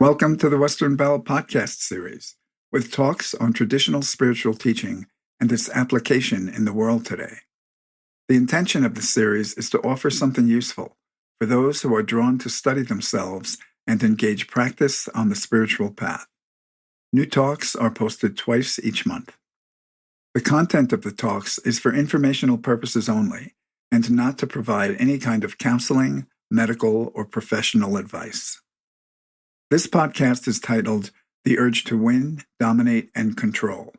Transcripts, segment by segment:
Welcome to the Western Bell podcast series, with talks on traditional spiritual teaching and its application in the world today. The intention of this series is to offer something useful for those who are drawn to study themselves and engage practice on the spiritual path. New talks are posted twice each month. The content of the talks is for informational purposes only and not to provide any kind of counseling, medical, or professional advice. This podcast is titled The Urge to Win, Dominate, and Control.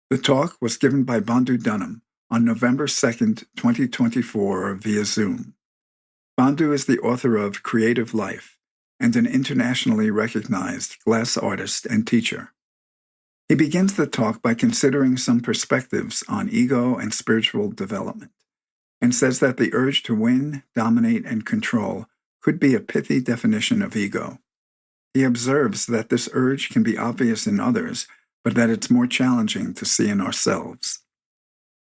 The talk was given by Bandhu Dunham on November 2nd, 2024 via Zoom. Bandhu is the author of Creative Life and an internationally recognized glass artist and teacher. He begins the talk by considering some perspectives on ego and spiritual development, and says that the urge to win, dominate, and control could be a pithy definition of ego. He observes that this urge can be obvious in others, but that it's more challenging to see in ourselves.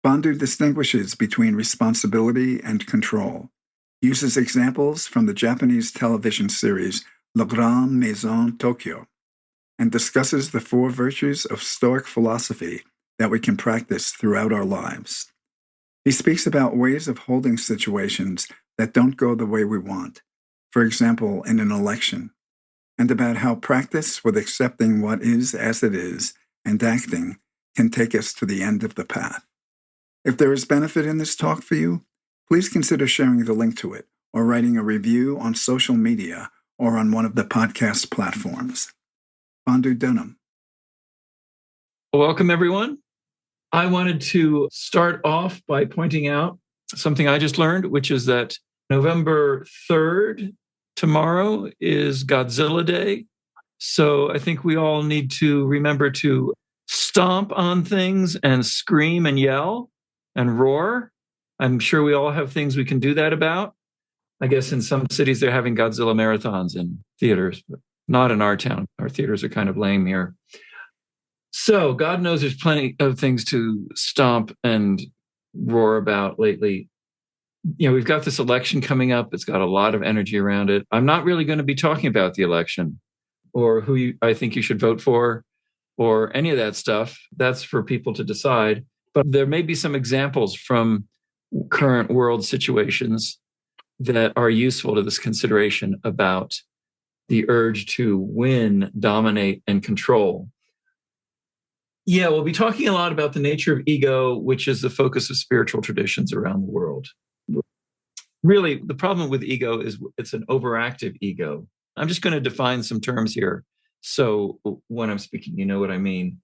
Bandhu distinguishes between responsibility and control, uses examples from the Japanese television series Grande Maison Tokyo, and discusses the four virtues of Stoic philosophy that we can practice throughout our lives. He speaks about ways of holding situations that don't go the way we want, for example, in an election, and about how practice with accepting what is as it is and acting can take us to the end of the path. If there is benefit in this talk for you, please consider sharing the link to it or writing a review on social media or on one of the podcast platforms. Bandhu Dunham. Welcome, everyone. I wanted to start off by pointing out something I just learned, which is that November 3rd, tomorrow, is Godzilla Day. So I think we all need to remember to stomp on things and scream and yell and roar. I'm sure we all have things we can do that about. I guess in some cities they're having Godzilla marathons in theaters, but not in our town. Our theaters are kind of lame here. So God knows there's plenty of things to stomp and roar about lately. You know, we've got this election coming up. It's got a lot of energy around it. I'm not really going to be talking about the election or I think you should vote for or any of that stuff. That's for people to decide. But there may be some examples from current world situations that are useful to this consideration about the urge to win, dominate, and control. Yeah, we'll be talking a lot about the nature of ego, which is the focus of spiritual traditions around the world. Really, the problem with ego is it's an overactive ego. I'm just going to define some terms here. So when I'm speaking, you know what I mean.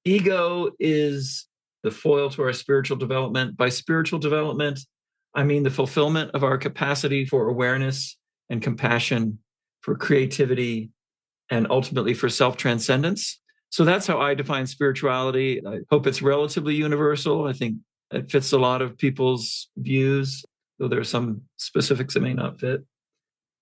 Ego is the foil to our spiritual development. By spiritual development, I mean the fulfillment of our capacity for awareness and compassion, for creativity, and ultimately for self-transcendence. So that's how I define spirituality. I hope it's relatively universal. I think it fits a lot of people's views, though there are some specifics that may not fit.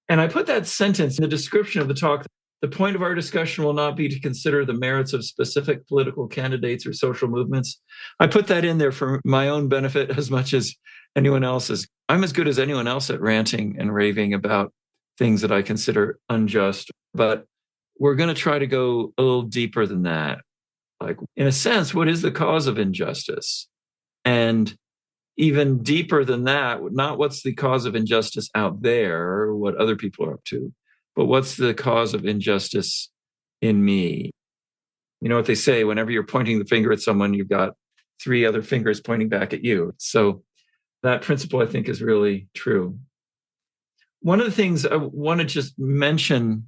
And I put that sentence in the description of the talk. The point of our discussion will not be to consider the merits of specific political candidates or social movements. I put that in there for my own benefit as much as anyone else's. I'm as good as anyone else at ranting and raving about things that I consider unjust, but we're going to try to go a little deeper than that. Like, in a sense, what is the cause of injustice? And even deeper than that, not what's the cause of injustice out there or what other people are up to, but what's the cause of injustice in me? You know what they say, whenever you're pointing the finger at someone, you've got three other fingers pointing back at you. So that principle, I think, is really true. One of the things I want to just mention,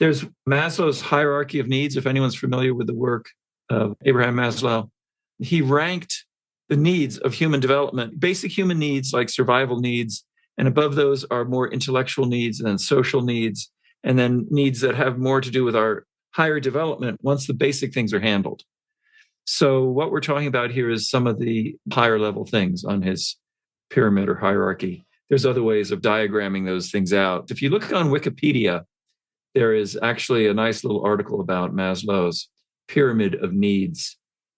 there's Maslow's hierarchy of needs. If anyone's familiar with the work of Abraham Maslow, he ranked the needs of human development, basic human needs like survival needs, and above those are more intellectual needs and then social needs, and then needs that have more to do with our higher development once the basic things are handled. So what we're talking about here is some of the higher level things on his pyramid or hierarchy. There's other ways of diagramming those things out. If you look on Wikipedia, there is actually a nice little article about Maslow's pyramid of needs,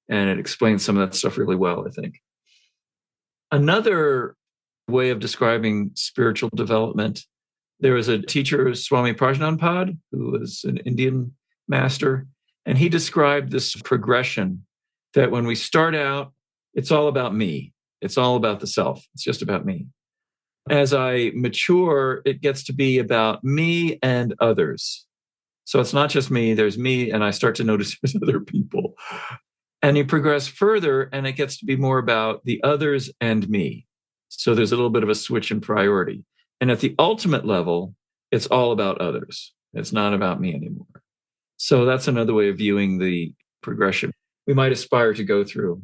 and it explains some of that stuff really well, I think. Another way of describing spiritual development There was a teacher, Swami Prajnanpad, who was an Indian master, and he described this progression that when we start out, it's all about me. It's all about the self. It's just about me. As I mature, it gets to be about me and others. So it's not just me, there's me, and I start to notice there's other people. And you progress further, and it gets to be more about the others and me. So there's a little bit of a switch in priority. And at the ultimate level, it's all about others. It's not about me anymore. So that's another way of viewing the progression we might aspire to go through.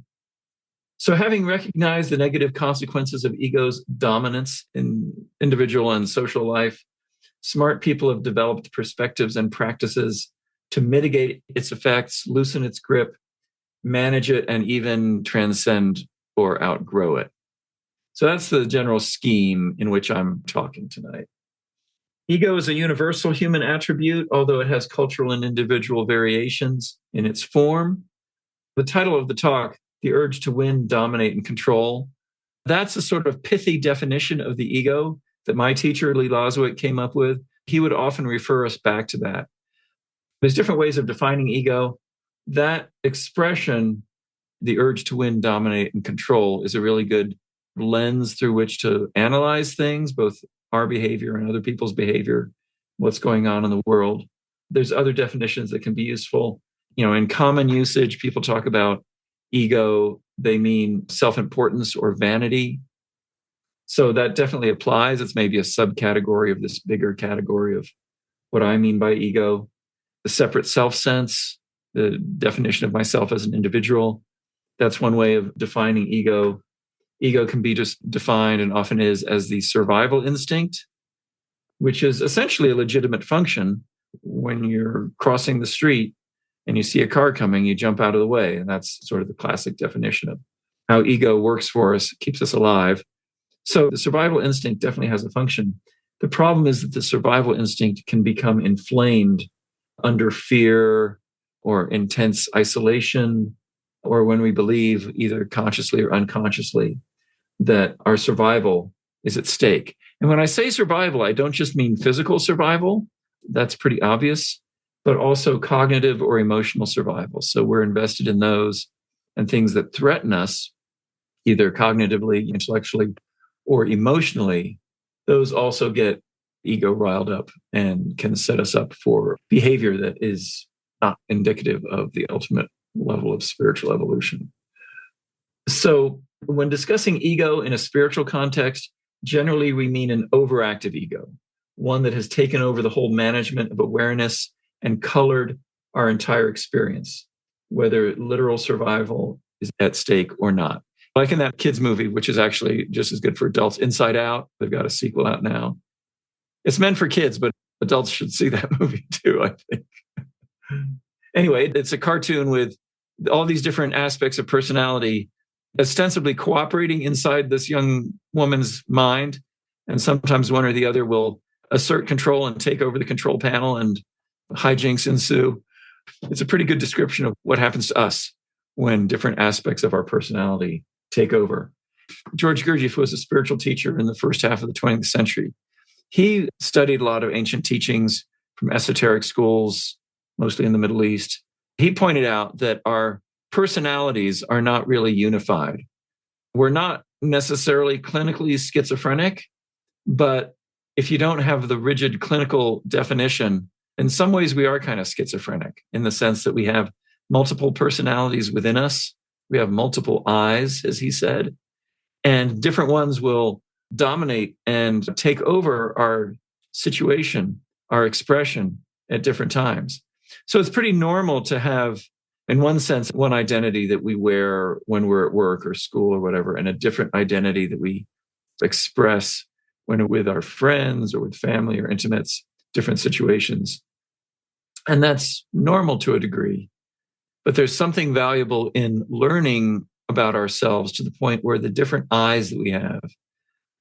So having recognized the negative consequences of ego's dominance in individual and social life, smart people have developed perspectives and practices to mitigate its effects, loosen its grip, manage it, and even transcend or outgrow it. So that's the general scheme in which I'm talking tonight. Ego is a universal human attribute, although it has cultural and individual variations in its form. The title of the talk, The Urge to Win, Dominate, and Control, that's a sort of pithy definition of the ego that my teacher, Lee Loswick, came up with. He would often refer us back to that. There's different ways of defining ego. That expression, the urge to win, dominate, and control, is a really good lens through which to analyze things, both our behavior and other people's behavior, what's going on in the world. There's other definitions that can be useful. In common usage, people talk about ego, they mean self-importance or vanity. So that definitely applies. It's maybe a subcategory of this bigger category of what I mean by ego. The separate self-sense, the definition of myself as an individual, that's one way of defining ego. Ego can be just defined, and often is, as the survival instinct, which is essentially a legitimate function. When you're crossing the street and you see a car coming, you jump out of the way. And that's sort of the classic definition of how ego works for us, keeps us alive. So the survival instinct definitely has a function. The problem is that the survival instinct can become inflamed under fear or intense isolation, or when we believe, either consciously or unconsciously, that our survival is at stake. And when I say survival, I don't just mean physical survival. That's pretty obvious, but also cognitive or emotional survival. So we're invested in those, and things that threaten us, either cognitively, intellectually, or emotionally, those also get ego riled up and can set us up for behavior that is not indicative of the ultimate level of spiritual evolution. So when discussing ego in a spiritual context, generally we mean an overactive ego, one that has taken over the whole management of awareness and colored our entire experience, whether literal survival is at stake or not. Like in that kids movie, which is actually just as good for adults, Inside Out. They've got a sequel out now. It's meant for kids, but adults should see that movie too, I think. Anyway, it's a cartoon with all these different aspects of personality ostensibly cooperating inside this young woman's mind. And sometimes one or the other will assert control and take over the control panel, and hijinks ensue. It's a pretty good description of what happens to us when different aspects of our personality take over. George Gurdjieff was a spiritual teacher in the first half of the 20th century. He studied a lot of ancient teachings from esoteric schools, mostly in the Middle East. He pointed out that our personalities are not really unified. We're not necessarily clinically schizophrenic, but if you don't have the rigid clinical definition, in some ways we are kind of schizophrenic in the sense that we have multiple personalities within us. We have multiple eyes, as he said, and different ones will dominate and take over our situation, our expression at different times. So it's pretty normal to have, in one sense, one identity that we wear when we're at work or school or whatever, and a different identity that we express when we're with our friends or with family or intimates, different situations. And that's normal to a degree. But there's something valuable in learning about ourselves to the point where the different eyes that we have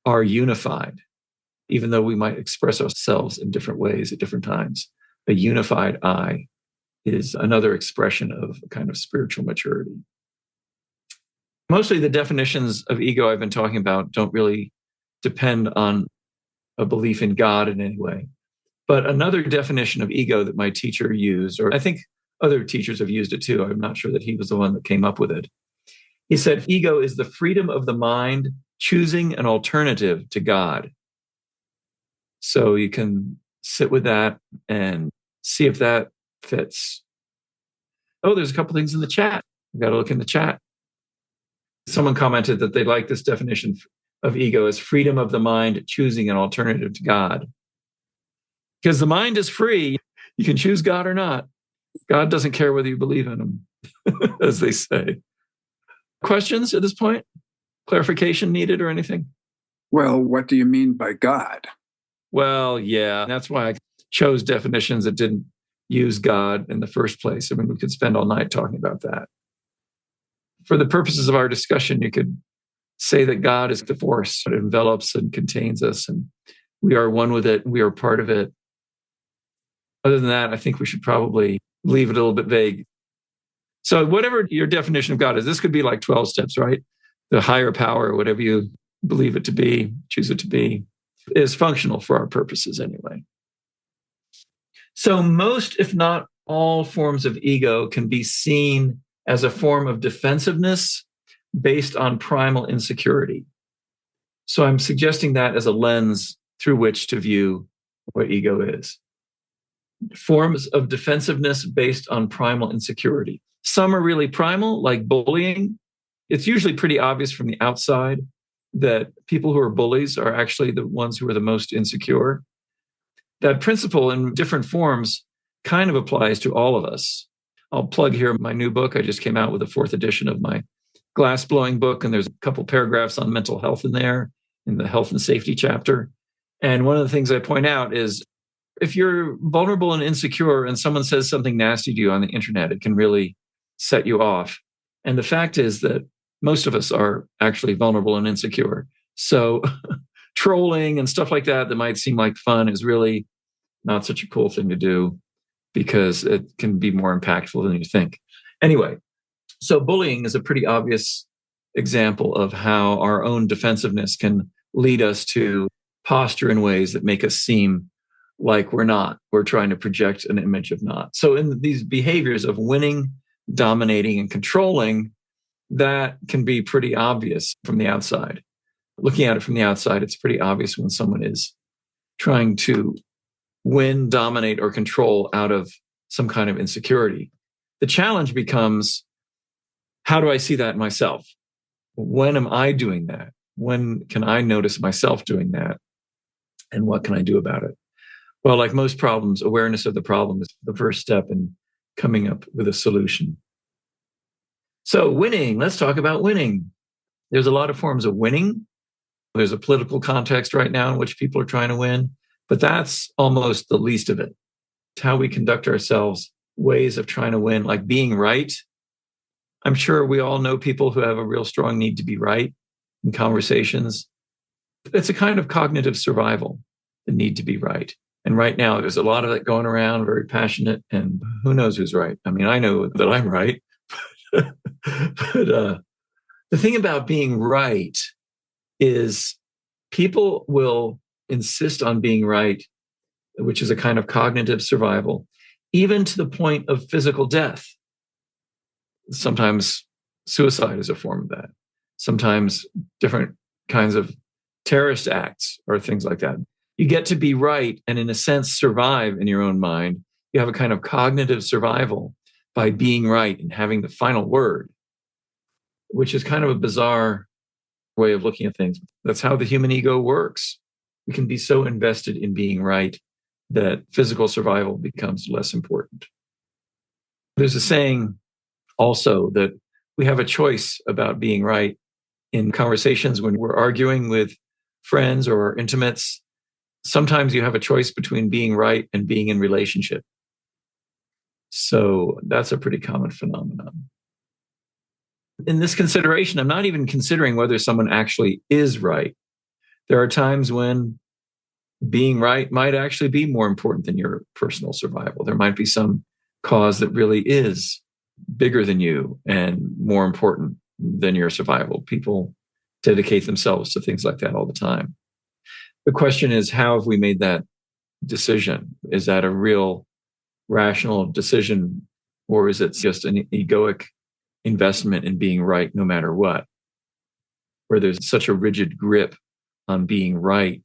are unified, even though we might express ourselves in different ways at different times. A unified I is another expression of a kind of spiritual maturity. Mostly the definitions of ego I've been talking about don't really depend on a belief in God in any way. But another definition of ego that my teacher used, or I think other teachers have used it too, I'm not sure that he was the one that came up with it. He said, ego is the freedom of the mind choosing an alternative to God. So you can sit with that and see if that fits. Oh, there's a couple things in the chat. We've got to look in the chat. Someone commented that they like this definition of ego as freedom of the mind choosing an alternative to God. Because the mind is free. You can choose God or not. God doesn't care whether you believe in him, as they say. Questions at this point? Clarification needed or anything? Well, what do you mean by God? Well, yeah, that's why I chose definitions that didn't use God in the first place. I mean, we could spend all night talking about that. For the purposes of our discussion, you could say that God is the force that envelops and contains us, and we are one with it, we are part of it. Other than that, I think we should probably leave it a little bit vague. So whatever your definition of God is, this could be like 12 steps, right? The higher power, whatever you believe it to be, choose it to be, is functional for our purposes anyway. So most, if not all, forms of ego can be seen as a form of defensiveness based on primal insecurity. So I'm suggesting that as a lens through which to view what ego is. Forms of defensiveness based on primal insecurity. Some are really primal, like bullying. It's usually pretty obvious from the outside that people who are bullies are actually the ones who are the most insecure. That principle in different forms kind of applies to all of us. I'll plug here my new book. I just came out with the 4th edition of my glass-blowing book, and there's a couple paragraphs on mental health in there, in the health and safety chapter. And one of the things I point out is if you're vulnerable and insecure and someone says something nasty to you on the internet, it can really set you off. And the fact is that most of us are actually vulnerable and insecure. So trolling and stuff like that might seem like fun is really not such a cool thing to do because it can be more impactful than you think. Anyway, so bullying is a pretty obvious example of how our own defensiveness can lead us to posture in ways that make us seem like we're not. We're trying to project an image of not. So in these behaviors of winning, dominating, and controlling, that can be pretty obvious from the outside. Looking at it from the outside, it's pretty obvious when someone is trying to win, dominate, or control out of some kind of insecurity. The challenge becomes, how do I see that in myself? When am I doing that? When can I notice myself doing that? And what can I do about it? Well, like most problems, awareness of the problem is the first step in coming up with a solution. So winning, let's talk about winning. There's a lot of forms of winning. There's a political context right now in which people are trying to win, but that's almost the least of it. It's how we conduct ourselves, ways of trying to win, like being right. I'm sure we all know people who have a real strong need to be right in conversations. It's a kind of cognitive survival, the need to be right. And right now, there's a lot of it going around, very passionate, and who knows who's right. I mean, I know that I'm right. But the thing about being right is people will insist on being right, which is a kind of cognitive survival, even to the point of physical death. Sometimes suicide is a form of that. Sometimes different kinds of terrorist acts or things like that. You get to be right and, in a sense, survive in your own mind. You have a kind of cognitive survival by being right and having the final word, which is kind of a bizarre way of looking at things. That's how the human ego works. We can be so invested in being right that physical survival becomes less important. There's a saying also that we have a choice about being right in conversations when we're arguing with friends or our intimates. Sometimes you have a choice between being right and being in relationship. So that's a pretty common phenomenon. In this consideration, I'm not even considering whether someone actually is right. There are times when being right might actually be more important than your personal survival. There might be some cause that really is bigger than you and more important than your survival. People dedicate themselves to things like that all the time. The question is, how have we made that decision? Is that a real rational decision, or is it just an egoic investment in being right no matter what, where there's such a rigid grip on being right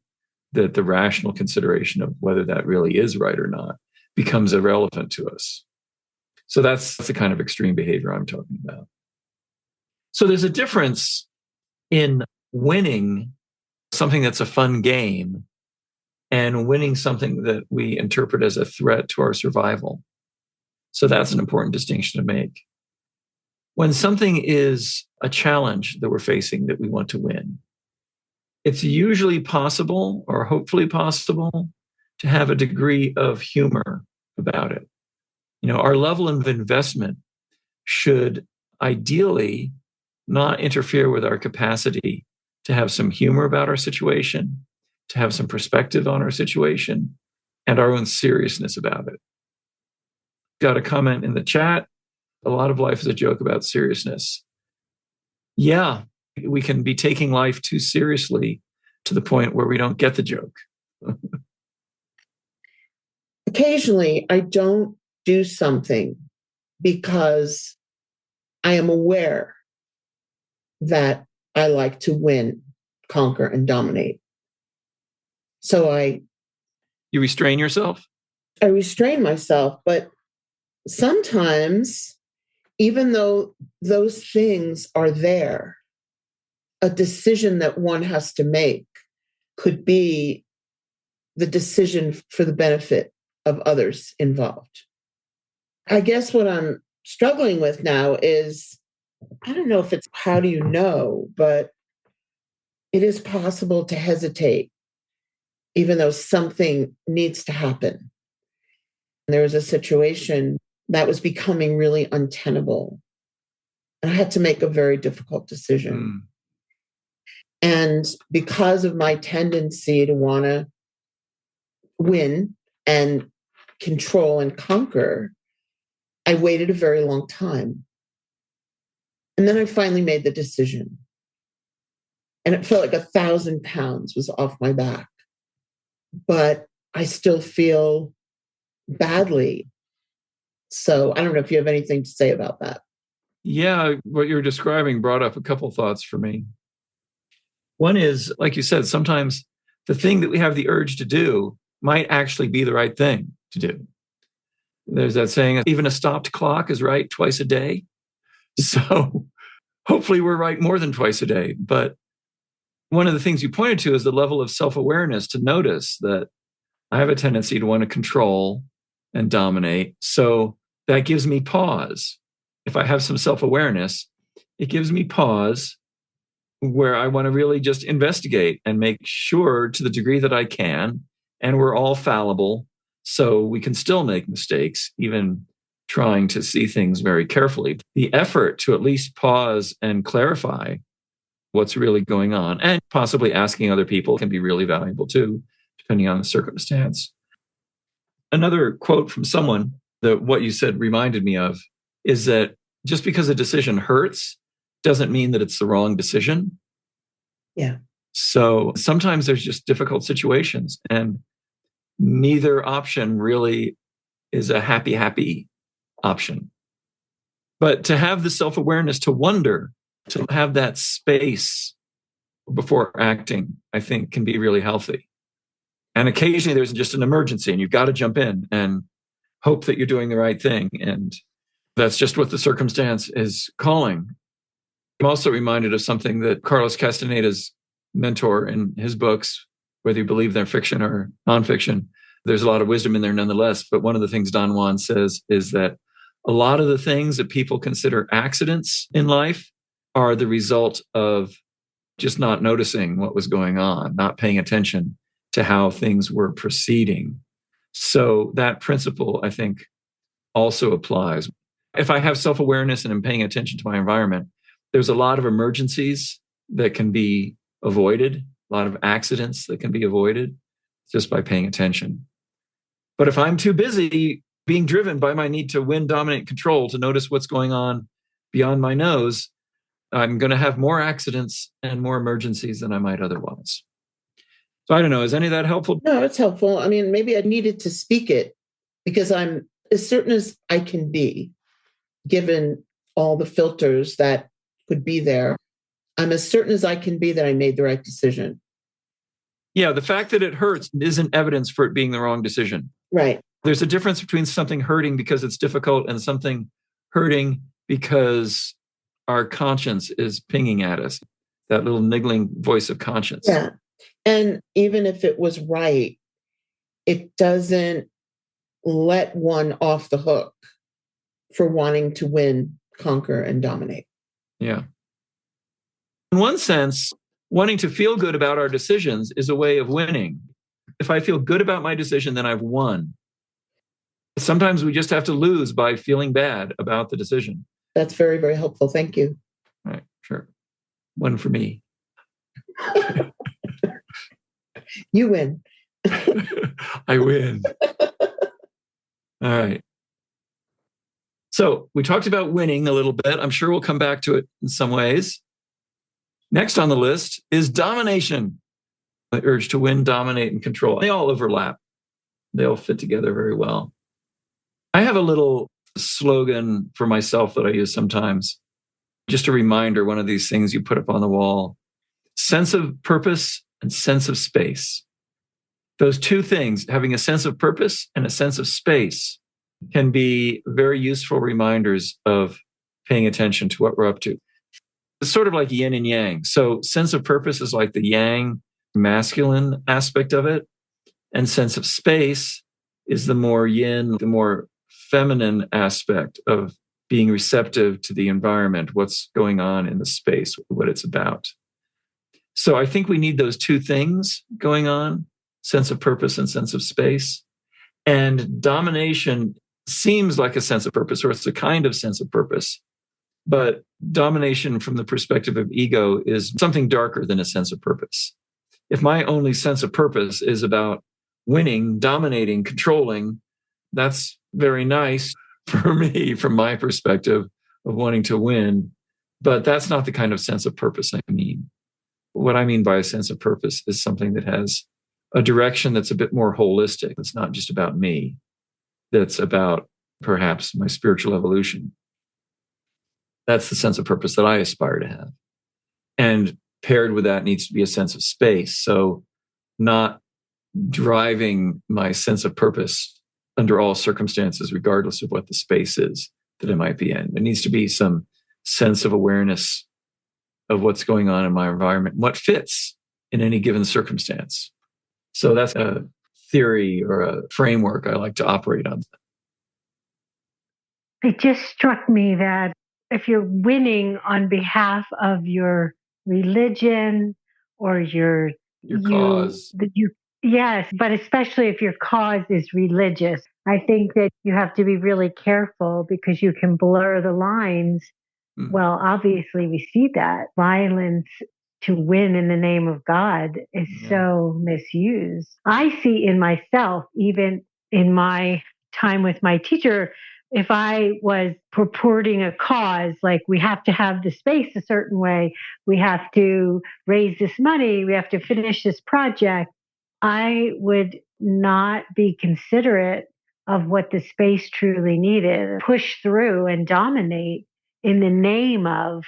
that the rational consideration of whether that really is right or not becomes irrelevant to us. So that's the kind of extreme behavior I'm talking about. So there's a difference in winning something that's a fun game and winning something that we interpret as a threat to our survival. So that's an important distinction to make. When something is a challenge that we're facing that we want to win, it's usually possible, or hopefully possible, to have a degree of humor about it. Our level of investment should ideally not interfere with our capacity to have some humor about our situation, to have some perspective on our situation, and our own seriousness about it. Got a comment in the chat. A lot of life is a joke about seriousness. Yeah, we can be taking life too seriously to the point where we don't get the joke. Occasionally, I don't do something because I am aware that I like to win, conquer, and dominate. So You restrain yourself? I restrain myself, but sometimes, even though those things are there, a decision that one has to make could be the decision for the benefit of others involved. I guess what I'm struggling with now is, I don't know if it's how do you know, but it is possible to hesitate even though something needs to happen. And there was a situation that was becoming really untenable. And I had to make a very difficult decision. And because of my tendency to want to win and control and conquer, I waited a very long time. And then I finally made the decision. And it felt like 1,000 pounds was off my back. But I still feel badly. So I don't know if you have anything to say about that. Yeah, what you're describing brought up a couple thoughts for me. One is, like you said, sometimes the thing that we have the urge to do might actually be the right thing to do. There's that saying, even a stopped clock is right twice a day. So hopefully we're right more than twice a day. But one of the things you pointed to is the level of self-awareness to notice that I have a tendency to want to control and dominate. So that gives me pause. If I have some self-awareness, it gives me pause where I want to really just investigate and make sure to the degree that I can, and we're all fallible, so we can still make mistakes, even trying to see things very carefully. The effort to at least pause and clarify what's really going on, and possibly asking other people, can be really valuable too, depending on the circumstance. Another quote from someone that what you said reminded me of is that just because a decision hurts doesn't mean that it's the wrong decision. Yeah. So sometimes there's just difficult situations, and neither option really is a happy option. But to have the self-awareness to wonder, to have that space before acting, I think can be really healthy. And occasionally there's just an emergency and you've got to jump in and hope that you're doing the right thing. And that's just what the circumstance is calling. I'm also reminded of something that Carlos Castaneda's mentor in his books, whether you believe they're fiction or nonfiction, there's a lot of wisdom in there nonetheless. But one of the things Don Juan says is that a lot of the things that people consider accidents in life are the result of just not noticing what was going on, not paying attention to how things were proceeding. So that principle, I think, also applies. If I have self-awareness and I'm paying attention to my environment, there's a lot of emergencies that can be avoided, a lot of accidents that can be avoided just by paying attention. But if I'm too busy being driven by my need to win, dominate, control, to notice what's going on beyond my nose, I'm going to have more accidents and more emergencies than I might otherwise. So I don't know, is any of that helpful? No, it's helpful. I mean, maybe I needed to speak it because I'm as certain as I can be, given all the filters that could be there. I'm as certain as I can be that I made the right decision. Yeah, the fact that it hurts isn't evidence for it being the wrong decision. Right. There's a difference between something hurting because it's difficult and something hurting because our conscience is pinging at us, that little niggling voice of conscience. Yeah. And even if it was right, it doesn't let one off the hook for wanting to win, conquer, and dominate. Yeah. In one sense, wanting to feel good about our decisions is a way of winning. If I feel good about my decision, then I've won. Sometimes we just have to lose by feeling bad about the decision. That's very, very helpful. Thank you. Right, sure. One for me. You win. I win. All right. So we talked about winning a little bit. I'm sure we'll come back to it in some ways. Next on the list is domination. The urge to win, dominate, and control. They all overlap. They all fit together very well. I have a little slogan for myself that I use sometimes. Just a reminder, one of these things you put up on the wall. Sense of purpose and sense of space. Those two things, having a sense of purpose and a sense of space, can be very useful reminders of paying attention to what we're up to. It's sort of like yin and yang. So sense of purpose is like the yang, masculine aspect of it. And sense of space is the more yin, the more feminine aspect of being receptive to the environment, what's going on in the space, what it's about. So I think we need those two things going on, sense of purpose and sense of space. And domination seems like a sense of purpose, or it's a kind of sense of purpose. But domination from the perspective of ego is something darker than a sense of purpose. If my only sense of purpose is about winning, dominating, controlling, that's very nice for me from my perspective of wanting to win. But that's not the kind of sense of purpose I mean. What I mean by a sense of purpose is something that has a direction that's a bit more holistic. It's not just about me. That's about perhaps my spiritual evolution. That's the sense of purpose that I aspire to have. And paired with that needs to be a sense of space. So not driving my sense of purpose under all circumstances, regardless of what the space is that I might be in. There needs to be some sense of awareness of what's going on in my environment, what fits in any given circumstance. So that's a theory or a framework I like to operate on. It just struck me that if you're winning on behalf of your religion or your cause. Yes, but especially if your cause is religious, I think that you have to be really careful because you can blur the lines. Well, obviously we see that violence to win in the name of God is so misused. I see in myself, even in my time with my teacher, if I was purporting a cause, like we have to have the space a certain way, we have to raise this money, we have to finish this project, I would not be considerate of what the space truly needed, push through and dominate in the name of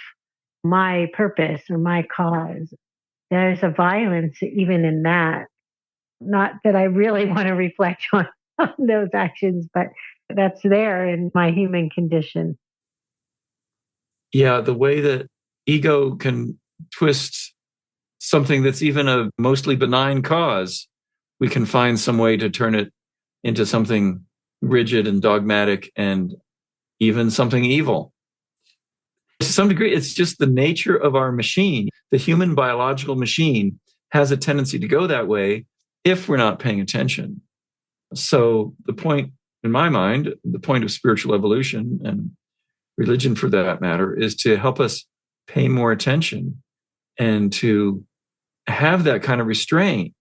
my purpose or my cause. There's a violence even in that. Not that I really want to reflect on those actions, but that's there in my human condition. Yeah, the way that ego can twist something that's even a mostly benign cause, we can find some way to turn it into something rigid and dogmatic and even something evil. To some degree, it's just the nature of our machine. The human biological machine has a tendency to go that way if we're not paying attention. So the point, in my mind, the point of spiritual evolution and religion for that matter is to help us pay more attention and to have that kind of restraint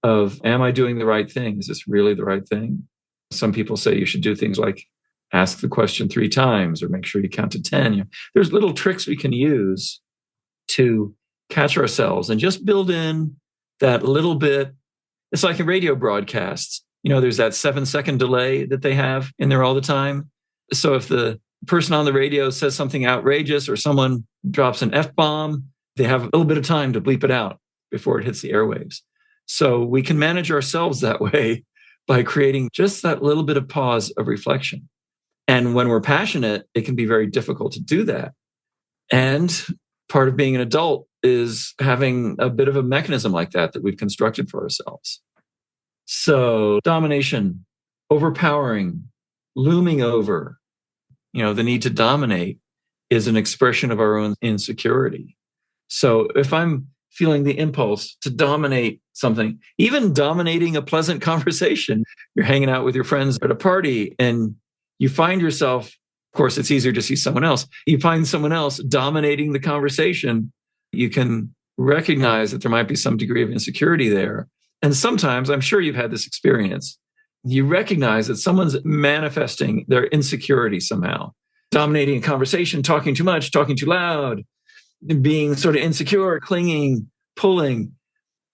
of, am I doing the right thing? Is this really the right thing? Some people say you should do things like ask the question 3 times or make sure you count to 10. There's little tricks we can use to catch ourselves and just build in that little bit. It's like in radio broadcasts. There's that 7-second delay that they have in there all the time. So if the person on the radio says something outrageous or someone drops an F-bomb, they have a little bit of time to bleep it out before it hits the airwaves. So we can manage ourselves that way by creating just that little bit of pause of reflection. And when we're passionate, it can be very difficult to do that. And part of being an adult is having a bit of a mechanism like that we've constructed for ourselves. So domination, overpowering, looming over, the need to dominate is an expression of our own insecurity. So if I'm feeling the impulse to dominate something, even dominating a pleasant conversation, you're hanging out with your friends at a party and you find yourself, of course, it's easier to see someone else. You find someone else dominating the conversation. You can recognize that there might be some degree of insecurity there. And sometimes, I'm sure you've had this experience, you recognize that someone's manifesting their insecurity somehow, dominating a conversation, talking too much, talking too loud, being sort of insecure, clinging, pulling.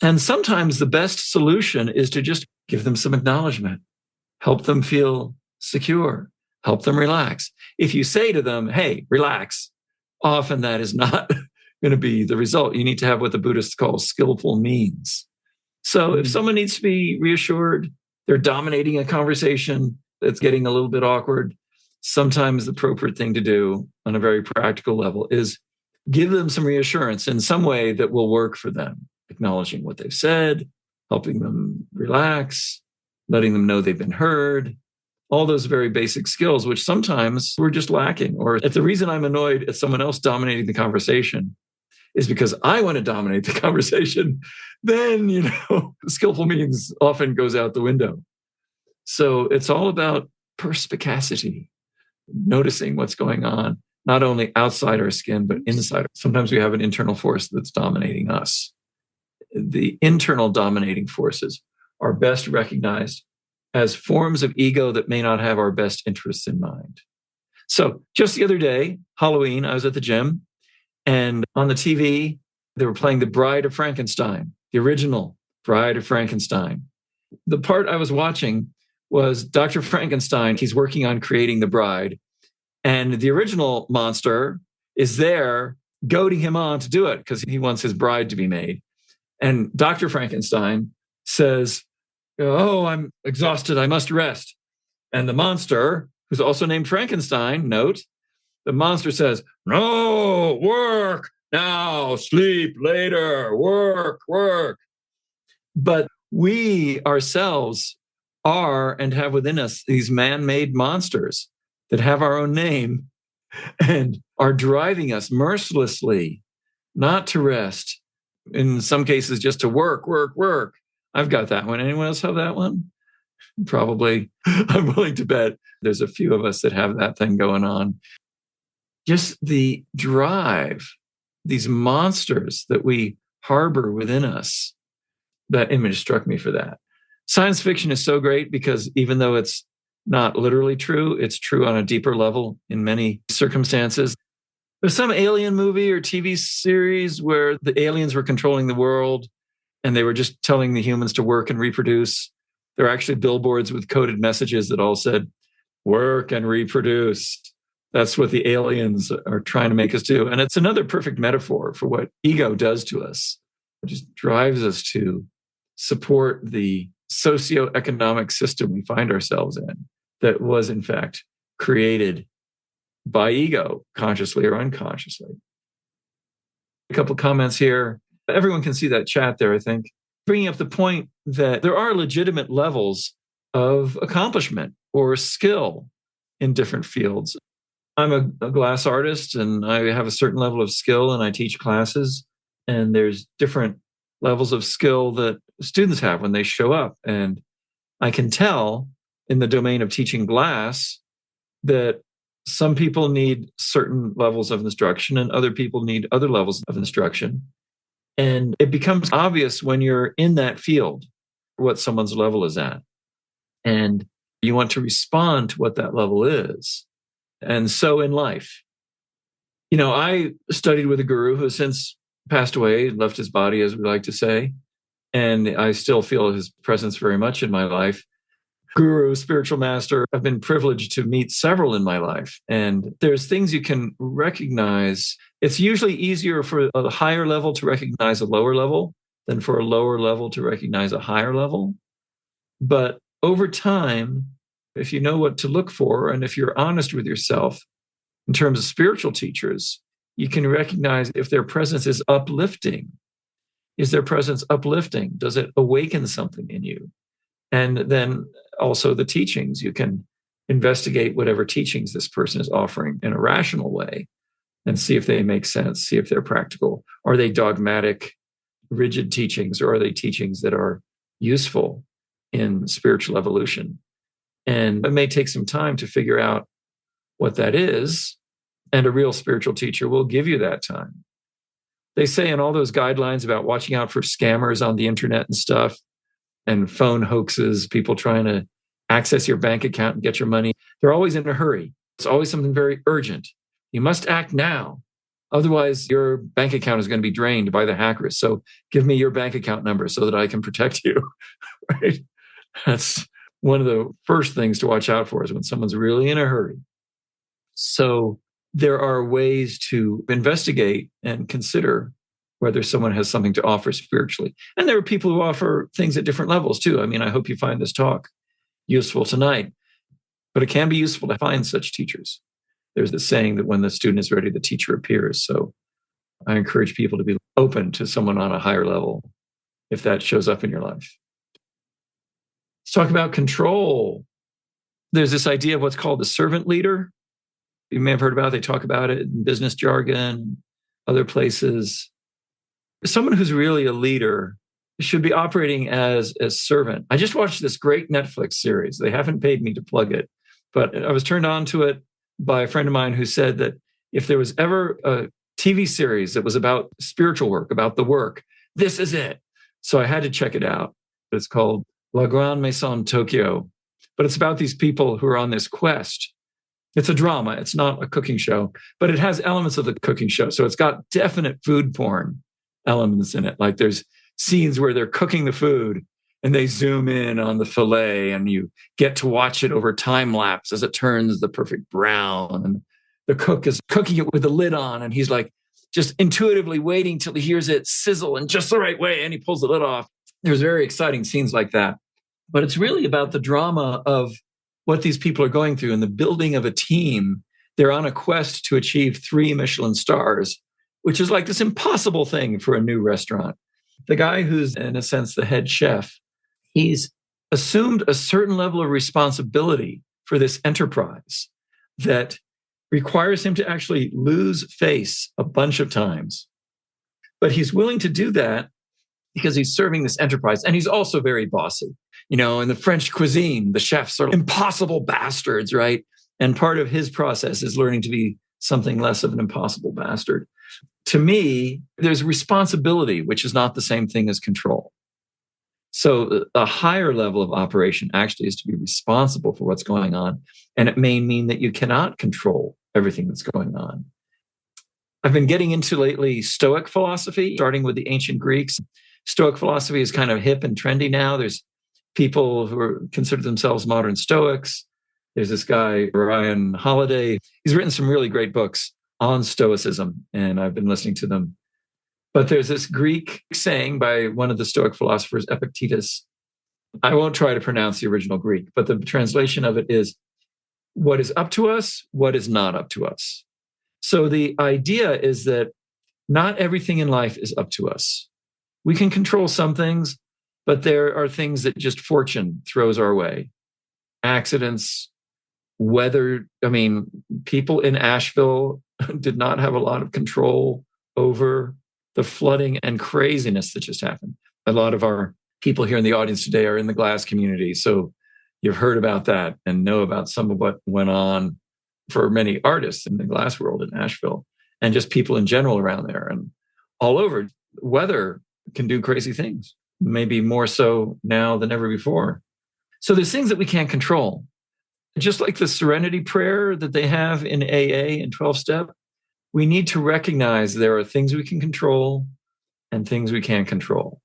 And sometimes the best solution is to just give them some acknowledgement, help them feel secure, help them relax. If you say to them, hey, relax, often that is not going to be the result. You need to have what the Buddhists call skillful means. So if someone needs to be reassured, they're dominating a conversation that's getting a little bit awkward, sometimes the appropriate thing to do on a very practical level is give them some reassurance in some way that will work for them, acknowledging what they've said, helping them relax, letting them know they've been heard, all those very basic skills, which sometimes we're just lacking. Or if the reason I'm annoyed at someone else dominating the conversation is because I want to dominate the conversation, then, skillful means often goes out the window. So it's all about perspicacity, noticing what's going on, not only outside our skin, but inside. Sometimes we have an internal force that's dominating us. The internal dominating forces are best recognized as forms of ego that may not have our best interests in mind. So just the other day, Halloween, I was at the gym, and on the TV, they were playing The Bride of Frankenstein, the original Bride of Frankenstein. The part I was watching was Dr. Frankenstein. He's working on creating the bride. And the original monster is there goading him on to do it because he wants his bride to be made. And Dr. Frankenstein says, oh, I'm exhausted. I must rest. And the monster, who's also named Frankenstein, note, the monster says, no, work now, sleep later, work. But we ourselves are and have within us these man-made monsters that have our own name and are driving us mercilessly not to rest. In some cases, just to work. I've got that one. Anyone else have that one? Probably. I'm willing to bet there's a few of us that have that thing going on. Just the drive, these monsters that we harbor within us. That image struck me for that. Science fiction is so great because even though it's not literally true, it's true on a deeper level in many circumstances. There's some alien movie or TV series where the aliens were controlling the world and they were just telling the humans to work and reproduce. There are actually billboards with coded messages that all said, work and reproduce. That's what the aliens are trying to make us do. And it's another perfect metaphor for what ego does to us. It just drives us to support the socioeconomic system we find ourselves in that was, in fact, created by ego, consciously or unconsciously. A couple comments here. Everyone can see that chat there, I think. Bringing up the point that there are legitimate levels of accomplishment or skill in different fields. I'm a glass artist and I have a certain level of skill and I teach classes, and there's different levels of skill that students have when they show up. And I can tell in the domain of teaching glass that some people need certain levels of instruction and other people need other levels of instruction. And it becomes obvious when you're in that field what someone's level is at. And you want to respond to what that level is. And so in life, I studied with a guru who has since passed away, left his body, as we like to say. And I still feel his presence very much in my life. Guru, spiritual master, I've been privileged to meet several in my life. And there's things you can recognize. It's usually easier for a higher level to recognize a lower level than for a lower level to recognize a higher level. But over time, if you know what to look for, and if you're honest with yourself in terms of spiritual teachers, you can recognize if their presence is uplifting. Is their presence uplifting? Does it awaken something in you? And then also the teachings. You can investigate whatever teachings this person is offering in a rational way and see if they make sense, see if they're practical. Are they dogmatic, rigid teachings, or are they teachings that are useful in spiritual evolution? And it may take some time to figure out what that is. And a real spiritual teacher will give you that time. They say in all those guidelines about watching out for scammers on the internet and stuff, and phone hoaxes, people trying to access your bank account and get your money, they're always in a hurry. It's always something very urgent. You must act now. Otherwise, your bank account is going to be drained by the hackers. So give me your bank account number so that I can protect you. Right? That's one of the first things to watch out for, is when someone's really in a hurry. So there are ways to investigate and consider whether someone has something to offer spiritually. And there are people who offer things at different levels too. I mean, I hope you find this talk useful tonight, but it can be useful to find such teachers. There's the saying that when the student is ready, the teacher appears. So I encourage people to be open to someone on a higher level if that shows up in your life. Let's talk about control. There's this idea of what's called the servant leader. You may have heard about it. They talk about it in business jargon, other places. Someone who's really a leader should be operating as a servant. I just watched this great Netflix series. They haven't paid me to plug it, but I was turned on to it by a friend of mine who said that if there was ever a TV series that was about spiritual work, about the work, this is it. So I had to check it out. It's called Grande Maison Tokyo, but it's about these people who are on this quest. It's a drama. It's not a cooking show, but it has elements of the cooking show. So it's got definite food porn elements in it. Like there's scenes where they're cooking the food and they zoom in on the fillet and you get to watch it over time lapse as it turns the perfect brown. And the cook is cooking it with the lid on and he's like just intuitively waiting till he hears it sizzle in just the right way and he pulls the lid off. There's very exciting scenes like that. But it's really about the drama of what these people are going through and the building of a team. They're on a quest to achieve 3 Michelin stars, which is like this impossible thing for a new restaurant. The guy who's, in a sense, the head chef, he's assumed a certain level of responsibility for this enterprise that requires him to actually lose face a bunch of times. But he's willing to do that because he's serving this enterprise. And he's also very bossy. You know, in the French cuisine, the chefs are impossible bastards, right? And part of his process is learning to be something less of an impossible bastard. To me, there's responsibility, which is not the same thing as control. So a higher level of operation actually is to be responsible for what's going on. And it may mean that you cannot control everything that's going on. I've been getting into lately Stoic philosophy, starting with the ancient Greeks. Stoic philosophy is kind of hip and trendy now. There's people who consider themselves modern Stoics. There's this guy, Ryan Holiday. He's written some really great books on Stoicism, and I've been listening to them. But there's this Greek saying by one of the Stoic philosophers, Epictetus. I won't try to pronounce the original Greek, but the translation of it is, what is up to us, what is not up to us. So the idea is that not everything in life is up to us. We can control some things, but there are things that just fortune throws our way. Accidents, weather. I mean, people in Asheville did not have a lot of control over the flooding and craziness that just happened. A lot of our people here in the audience today are in the glass community. So you've heard about that and know about some of what went on for many artists in the glass world in Asheville and just people in general around there and all over. Weather can do crazy things, maybe more so now than ever before. So there's things that we can't control. Just like the serenity prayer that they have in AA and 12-step, we need to recognize there are things we can control and things we can't control.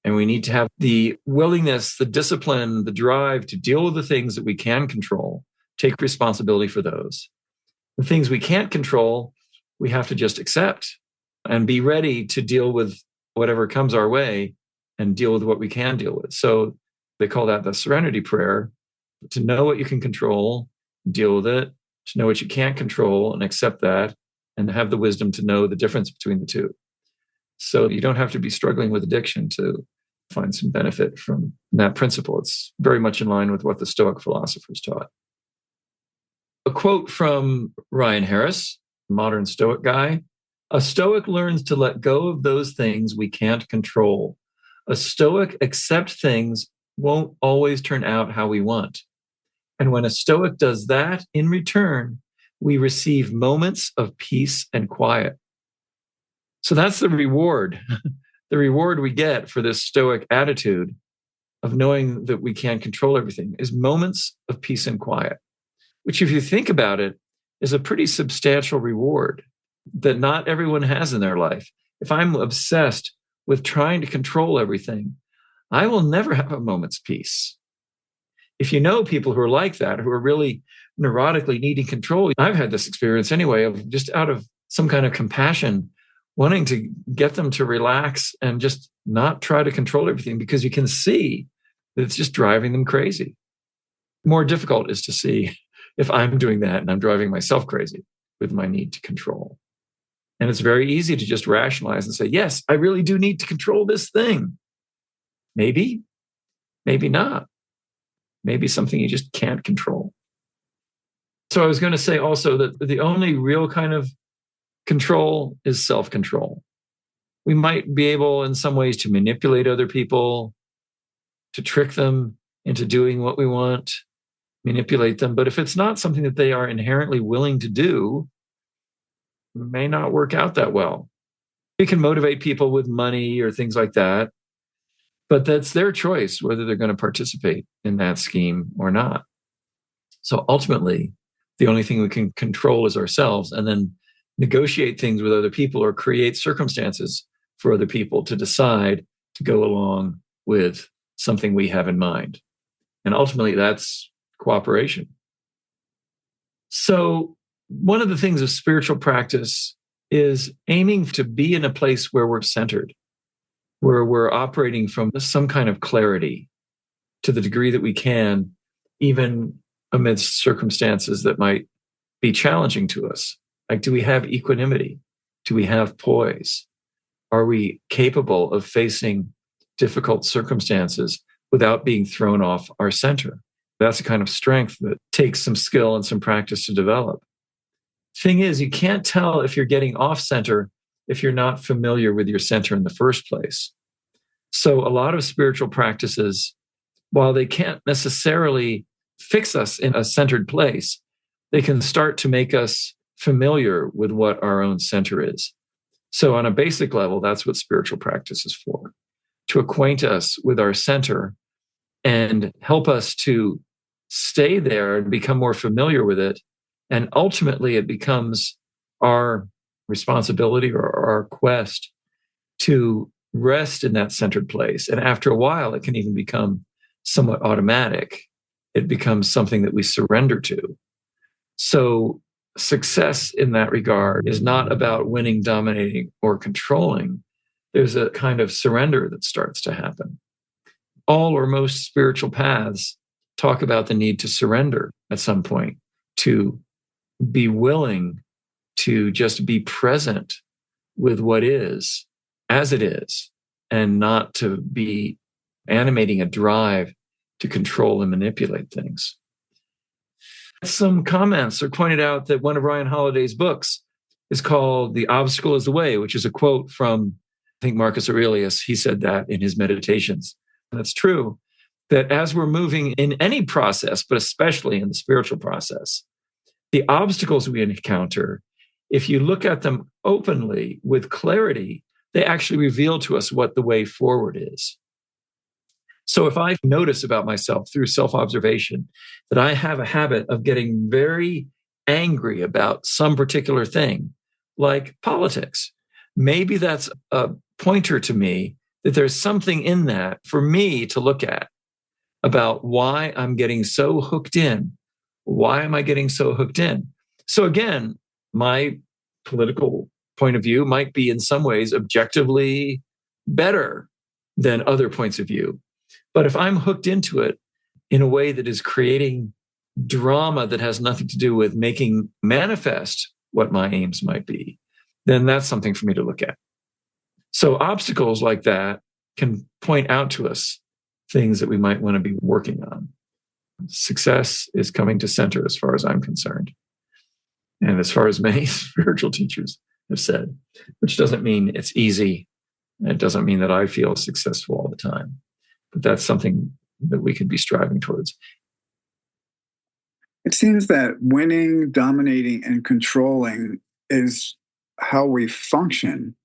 And we need to have the willingness, the discipline, the drive to deal with the things that we can control, take responsibility for those. The things we can't control, we have to just accept and be ready to deal with whatever comes our way and deal with what we can deal with. So they call that the serenity prayer, to know what you can control, deal with it, to know what you can't control and accept that, and have the wisdom to know the difference between the two. So you don't have to be struggling with addiction to find some benefit from that principle. It's very much in line with what the Stoic philosophers taught. A quote from Ryan Harris, modern Stoic guy: "A Stoic learns to let go of those things we can't control. A Stoic accepts things won't always turn out how we want. And when a Stoic does that, in return, we receive moments of peace and quiet." So that's the reward. The reward we get for this Stoic attitude of knowing that we can't control everything is moments of peace and quiet, which, if you think about it, is a pretty substantial reward that not everyone has in their life. If I'm obsessed with trying to control everything, I will never have a moment's peace. If you know people who are like that, who are really neurotically needing control, I've had this experience anyway, of just out of some kind of compassion, wanting to get them to relax and just not try to control everything, because you can see that it's just driving them crazy. More difficult is to see if I'm doing that and I'm driving myself crazy with my need to control. And it's very easy to just rationalize and say, yes, I really do need to control this thing. Maybe, maybe not. Maybe something you just can't control. So I was going to say also that the only real kind of control is self-control. We might be able in some ways to manipulate other people, to trick them into doing what we want, manipulate them. But if it's not something that they are inherently willing to do, it may not work out that well. We can motivate people with money or things like that, but that's their choice whether they're going to participate in that scheme or not. So ultimately, the only thing we can control is ourselves, and then negotiate things with other people or create circumstances for other people to decide to go along with something we have in mind. And ultimately, that's cooperation. So one of the things of spiritual practice is aiming to be in a place where we're centered, where we're operating from some kind of clarity to the degree that we can, even amidst circumstances that might be challenging to us. Like, do we have equanimity? Do we have poise? Are we capable of facing difficult circumstances without being thrown off our center? That's a kind of strength that takes some skill and some practice to develop. Thing is, you can't tell if you're getting off center if you're not familiar with your center in the first place. So a lot of spiritual practices, while they can't necessarily fix us in a centered place, they can start to make us familiar with what our own center is. So on a basic level, that's what spiritual practice is for, to acquaint us with our center and help us to stay there and become more familiar with it. And ultimately, it becomes our responsibility or our quest to rest in that centered place. And after a while, it can even become somewhat automatic. It becomes something that we surrender to. So success in that regard is not about winning, dominating, or controlling. There's a kind of surrender that starts to happen. All or most spiritual paths talk about the need to surrender at some point, to be willing to just be present with what is as it is, and not to be animating a drive to control and manipulate things. Some comments are pointed out that one of Ryan Holiday's books is called The Obstacle is the Way, which is a quote from, I think, Marcus Aurelius. He said that in his Meditations. And it's true that as we're moving in any process, but especially in the spiritual process, the obstacles we encounter, if you look at them openly with clarity, they actually reveal to us what the way forward is. So if I notice about myself through self-observation that I have a habit of getting very angry about some particular thing, like politics, maybe that's a pointer to me that there's something in that for me to look at about why I'm getting so hooked in. Why am I getting so hooked in? So again, my political point of view might be in some ways objectively better than other points of view. But if I'm hooked into it in a way that is creating drama that has nothing to do with making manifest what my aims might be, then that's something for me to look at. So obstacles like that can point out to us things that we might want to be working on. Success is coming to center as far as I'm concerned. And as far as many spiritual teachers have said, which doesn't mean it's easy. And it doesn't mean that I feel successful all the time. But that's something that we could be striving towards. It seems that winning, dominating, and controlling is how we function.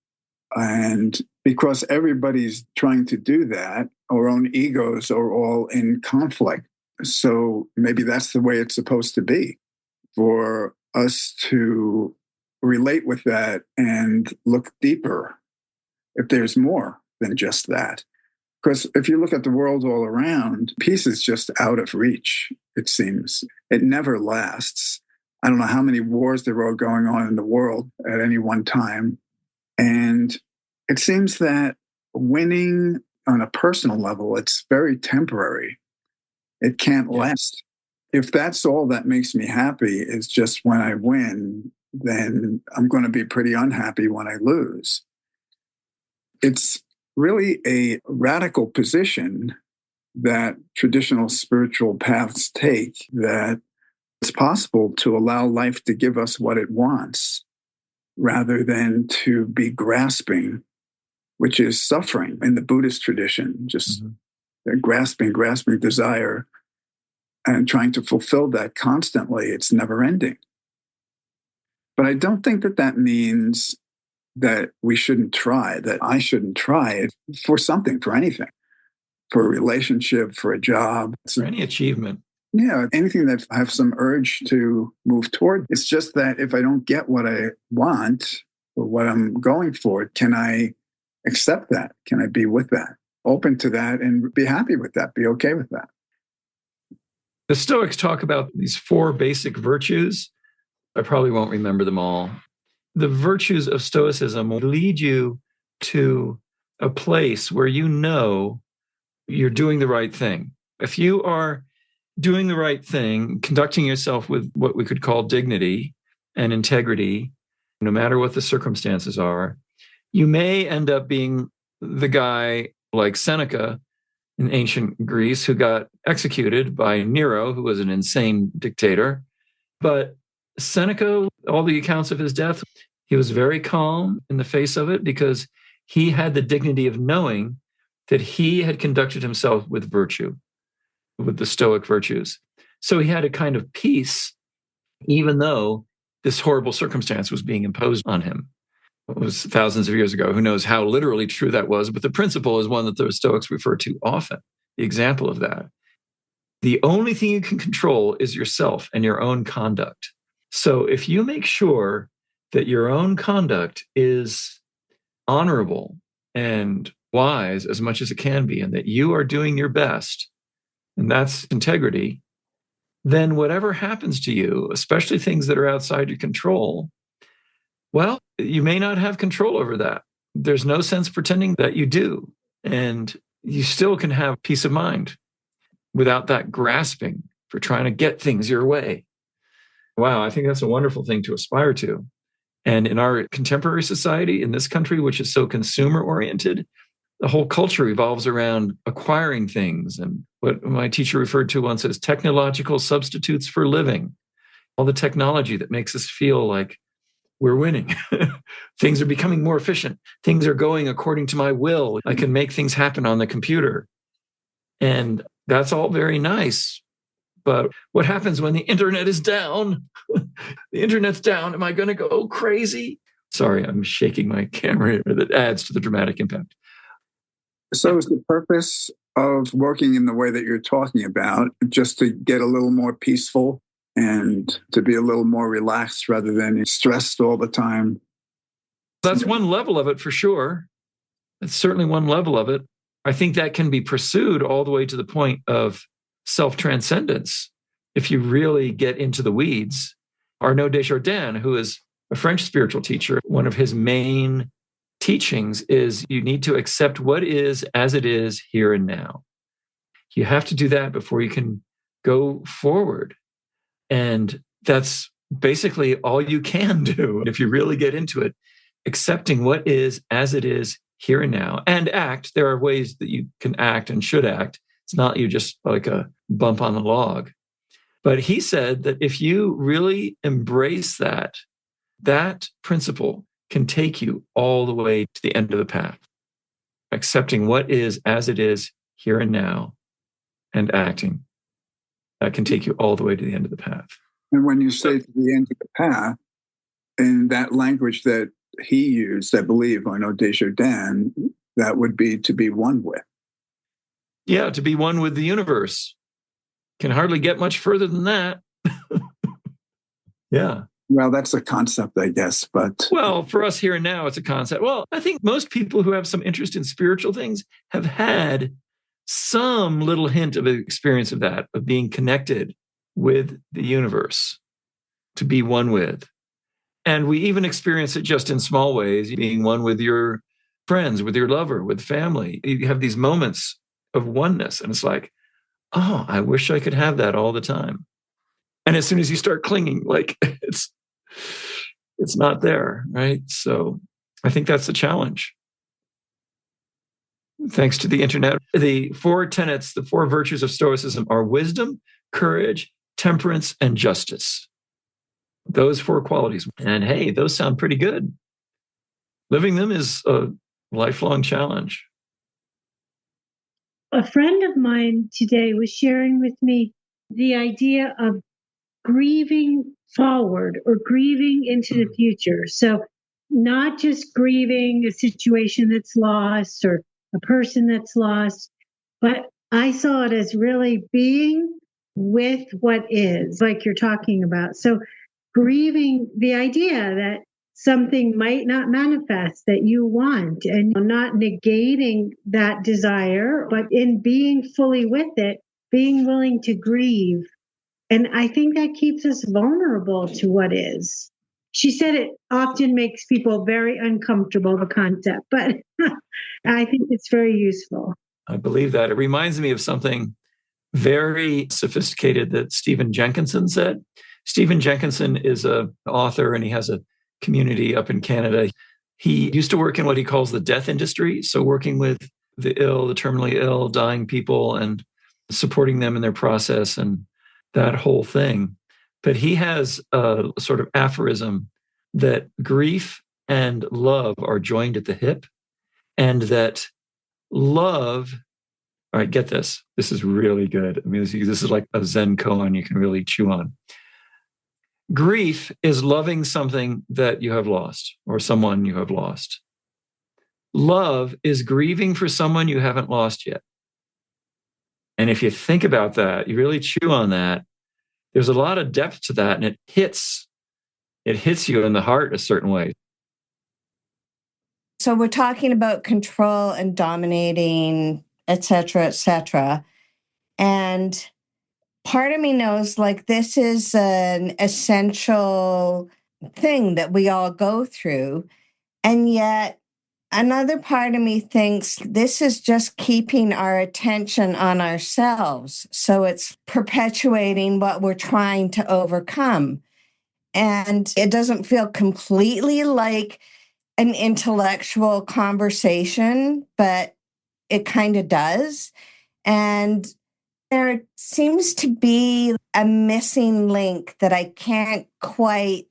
And because everybody's trying to do that, our own egos are all in conflict. So maybe that's the way it's supposed to be, for us to relate with that and look deeper if there's more than just that. Because if you look at the world all around, peace is just out of reach, it seems. It never lasts. I don't know how many wars there are going on in the world at any one time. And it seems that winning on a personal level, it's very temporary. It can't last. If that's all that makes me happy is just when I win, then I'm going to be pretty unhappy when I lose. It's really a radical position that traditional spiritual paths take, that it's possible to allow life to give us what it wants rather than to be grasping, which is suffering in the Buddhist tradition, just grasping desire and trying to fulfill that constantly. It's never ending. But I don't think that that means that we shouldn't try, that I shouldn't try it for something, for anything, for a relationship, for a job. For any achievement. Yeah, anything that I have some urge to move toward. It's just that if I don't get what I want or what I'm going for, can I accept that? Can I be with that? Open to that and be happy with that, be okay with that. The Stoics talk about these 4 basic virtues. I probably won't remember them all. The virtues of Stoicism will lead you to a place where you know you're doing the right thing. If you are doing the right thing, conducting yourself with what we could call dignity and integrity, no matter what the circumstances are, you may end up being the guy like Seneca in ancient Greece who got executed by Nero, who was an insane dictator. But Seneca, all the accounts of his death, he was very calm in the face of it because he had the dignity of knowing that he had conducted himself with virtue, with the Stoic virtues. So he had a kind of peace, even though this horrible circumstance was being imposed on him. It was thousands of years ago. Who knows how literally true that was, but the principle is one that the Stoics refer to often, the example of that. The only thing you can control is yourself and your own conduct. So if you make sure that your own conduct is honorable and wise as much as it can be, and that you are doing your best, and that's integrity, then whatever happens to you, especially things that are outside your control, well, you may not have control over that. There's no sense pretending that you do. And you still can have peace of mind without that grasping for trying to get things your way. Wow, I think that's a wonderful thing to aspire to. And in our contemporary society, in this country, which is so consumer-oriented, the whole culture revolves around acquiring things and what my teacher referred to once as technological substitutes for living. All the technology that makes us feel like we're winning. Things are becoming more efficient. Things are going according to my will. I can make things happen on the computer. And that's all very nice. But what happens when the internet is down? The internet's down. Am I going to go crazy? Sorry, I'm shaking my camera. That adds to the dramatic impact. So is the purpose of working in the way that you're talking about just to get a little more peaceful and to be a little more relaxed rather than stressed all the time? That's one level of it for sure. It's certainly one level of it. I think that can be pursued all the way to the point of self-transcendence. If you really get into the weeds, Arnaud Desjardins, who is a French spiritual teacher, one of his main teachings is you need to accept what is as it is here and now. You have to do that before you can go forward. And that's basically all you can do if you really get into it, accepting what is as it is here and now, and act. There are ways that you can act and should act. It's not you just like a bump on the log. But he said that if you really embrace that, that principle can take you all the way to the end of the path. Accepting what is as it is here and now and acting, that can take you all the way to the end of the path. And when you say to the end of the path, in that language that he used, I believe, Arnaud Desjardins, that would be to be one with. Yeah, to be one with the universe. Can hardly get much further than that. Yeah. Well, that's a concept, I guess, but... Well, for us here and now, it's a concept. Well, I think most people who have some interest in spiritual things have had some little hint of an experience of that, of being connected with the universe, to be one with. And we even experience it just in small ways, being one with your friends, with your lover, with family. You have these moments of oneness, and it's like, oh, I wish I could have that all the time. And as soon as you start clinging, like it's not there, right? So I think that's the challenge. Thanks to the internet, the 4 tenets, the 4 virtues of Stoicism are wisdom, courage, temperance, and justice. Those 4 qualities. And hey, those sound pretty good. Living them is a lifelong challenge. A friend of mine today was sharing with me the idea of grieving forward or grieving into the future. So not just grieving a situation that's lost or a person that's lost, but I saw it as really being with what is, like you're talking about. So grieving the idea that something might not manifest that you want, and not negating that desire, but in being fully with it, being willing to grieve. And I think that keeps us vulnerable to what is. She said it often makes people very uncomfortable, the concept, but I think it's very useful. I believe that. It reminds me of something very sophisticated that Stephen Jenkinson said. Stephen Jenkinson is an author, and he has a community up in Canada. He used to work in what he calls the death industry. So working with the ill, the terminally ill, dying people, and supporting them in their process and that whole thing. But he has a sort of aphorism that grief and love are joined at the hip, and that love, all right, get this. This is really good. I mean, this is like a Zen koan you can really chew on. Grief is loving something that you have lost or someone you have lost. Love is grieving for someone you haven't lost yet. And if you think about that, you really chew on that, there's a lot of depth to that, and it hits you in the heart a certain way. So we're talking about control and dominating, et cetera, et cetera. And part of me knows like this is an essential thing that we all go through. And yet another part of me thinks this is just keeping our attention on ourselves. So it's perpetuating what we're trying to overcome. And it doesn't feel completely like an intellectual conversation, but it kind of does. And there seems to be a missing link that I can't quite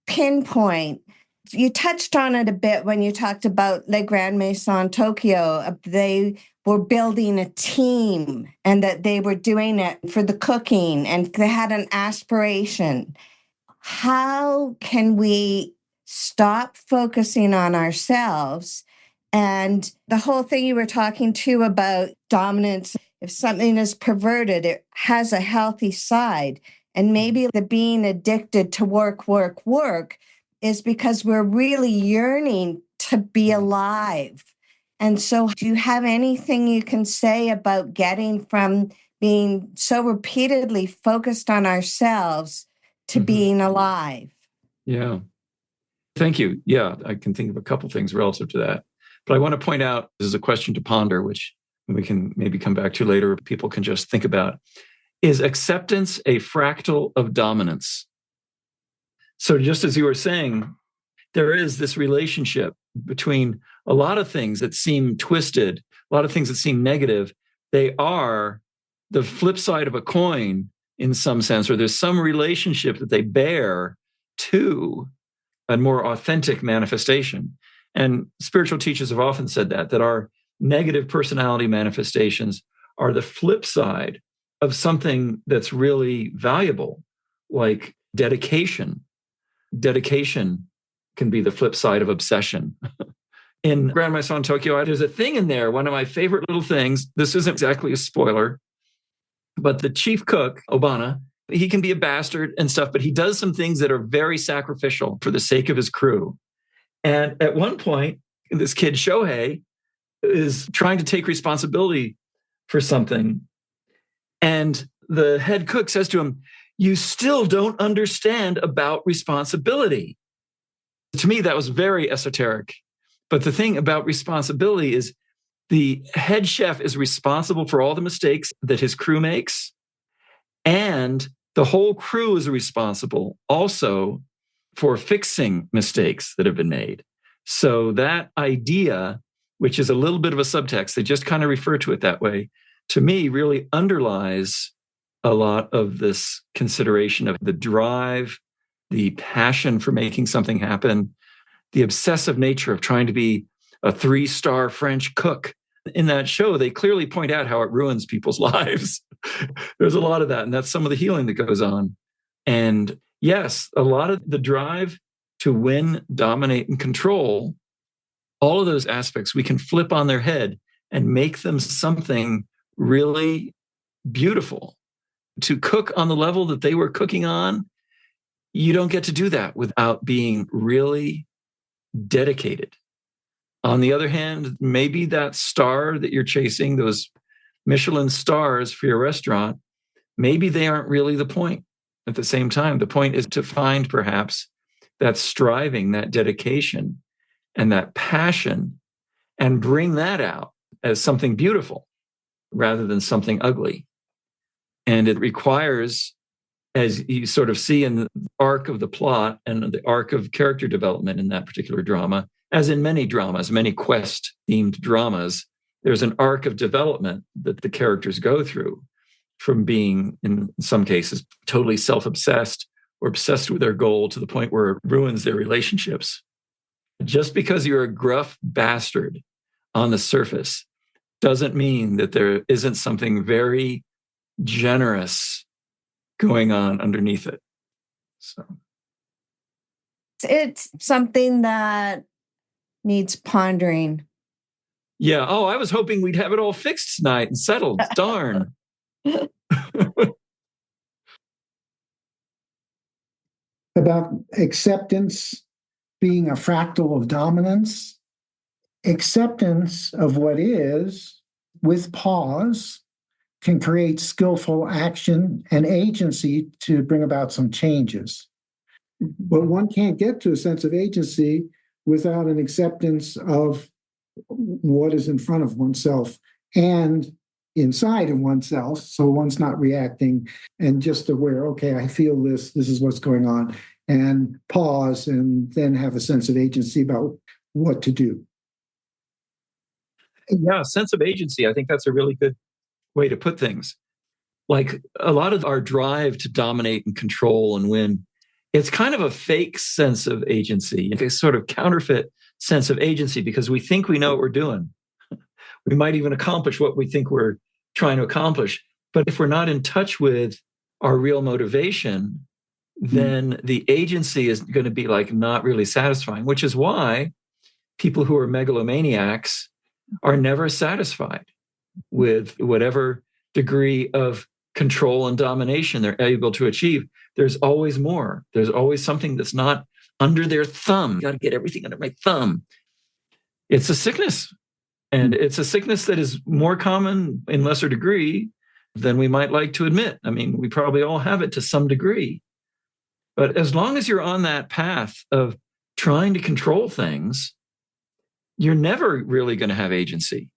pinpoint. You touched on it a bit when you talked about the Grande Maison Tokyo. They were building a team, and that they were doing it for the cooking, and they had an aspiration. How can we stop focusing on ourselves? And the whole thing you were talking to about dominance, if something is perverted, it has a healthy side. And maybe the being addicted to work is because we're really yearning to be alive. And so, do you have anything you can say about getting from being so repeatedly focused on ourselves to being alive? Yeah. Thank you. Yeah, I can think of a couple things relative to that. But I want to point out, this is a question to ponder, which we can maybe come back to later, people can just think about. Is acceptance a fractal of dominance? So just as you were saying, there is this relationship between a lot of things that seem twisted, a lot of things that seem negative. They are the flip side of a coin in some sense, or there's some relationship that they bear to a more authentic manifestation. And spiritual teachers have often said that our negative personality manifestations are the flip side of something that's really valuable, like dedication. Dedication can be the flip side of obsession. In Grande Maison Tokyo, there's a thing in there, one of my favorite little things. This isn't exactly a spoiler, but the chief cook, Obana, he can be a bastard and stuff, but he does some things that are very sacrificial for the sake of his crew. And at one point, this kid, Shohei, is trying to take responsibility for something. And the head cook says to him, "You still don't understand about responsibility." To me, that was very esoteric. But the thing about responsibility is the head chef is responsible for all the mistakes that his crew makes. And the whole crew is responsible also for fixing mistakes that have been made. So that idea, which is a little bit of a subtext, they just kind of refer to it that way, to me really underlies a lot of this consideration of the drive, the passion for making something happen, the obsessive nature of trying to be a 3-star French cook. In that show, they clearly point out how it ruins people's lives. There's a lot of that, and that's some of the healing that goes on. And yes, a lot of the drive to win, dominate, and control, all of those aspects we can flip on their head and make them something really beautiful. To cook on the level that they were cooking on, you don't get to do that without being really dedicated. On the other hand, maybe that star that you're chasing, those Michelin stars for your restaurant, maybe they aren't really the point. At the same time, the point is to find perhaps that striving, that dedication, and that passion, and bring that out as something beautiful rather than something ugly. And it requires, as you sort of see in the arc of the plot and the arc of character development in that particular drama, as in many dramas, many quest-themed dramas, there's an arc of development that the characters go through, from being, in some cases, totally self-obsessed or obsessed with their goal to the point where it ruins their relationships. Just because you're a gruff bastard on the surface doesn't mean that there isn't something very generous going on underneath it. So it's something that needs pondering. Yeah. Oh, I was hoping we'd have it all fixed tonight and settled. Darn. About acceptance being a fractal of dominance. Acceptance of what is, with pause, can create skillful action and agency to bring about some changes. But one can't get to a sense of agency without an acceptance of what is in front of oneself and inside of oneself, so one's not reacting and just aware, okay, I feel this is what's going on, and pause and then have a sense of agency about what to do. Yeah, sense of agency. I think that's a really good way to put things. Like a lot of our drive to dominate and control and win, it's kind of a fake sense of agency, a sort of counterfeit sense of agency, because we think we know what we're doing. We might even accomplish what we think we're trying to accomplish. But if we're not in touch with our real motivation, then the agency is going to be like not really satisfying, which is why people who are megalomaniacs are never satisfied with whatever degree of control and domination they're able to achieve. There's always more. There's always something that's not under their thumb. Got to get everything under my thumb. It's a sickness. And it's a sickness that is more common in lesser degree than we might like to admit. I mean, we probably all have it to some degree. But as long as you're on that path of trying to control things, you're never really going to have agency